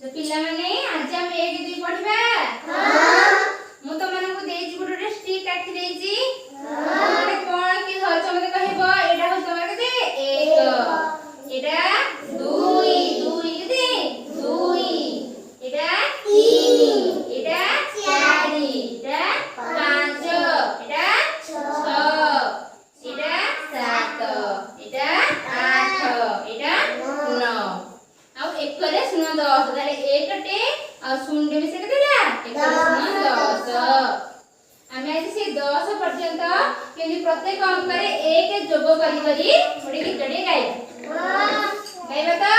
तो पिला माने आज हम 1 2 पढ़िबा। मु तो मन को देई गोटे स्टिक काटी देई गोटे कोन की धरछ मते कहबो एटा हो तमर कते 1 एटा 2 2 कते 2 एटा 3 एटा 4 एटा 5 एटा 6 एटा 7 एटा 8 एटा 9 आ एक करे सुन 10 ताले 1 टे आ सुन डे से कते ला 1 सुन 10 आमे आज से 10 पर्यंत केनि प्रत्येक अंक रे 1 जोग करी करी थोड़ी गीतटे गाइबा। गाइबा तो